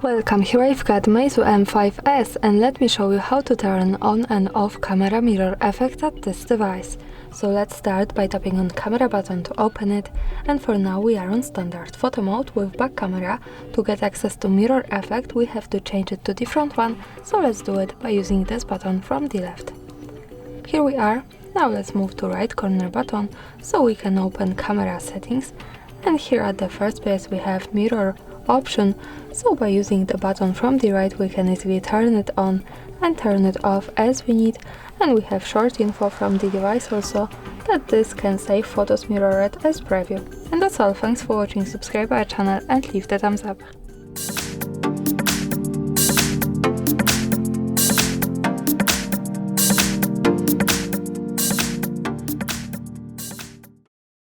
Welcome, here I've got MEIZU M5S and let me show you how to turn on and off camera mirror effect at this device. So let's start by tapping on camera button to open it, and for now we are on standard photo mode with back camera. To get access to mirror effect we have to change it to the front one, so let's do it by using this button from the left. Here we are. Now let's move to right corner button so we can open camera settings, and here at the first place we have mirror option, so by using the button from the right we can easily turn it on and turn it off as we need, and we have short info from the device also that this can save photos mirrored as preview. And that's all, thanks for watching, subscribe our channel and leave the thumbs up.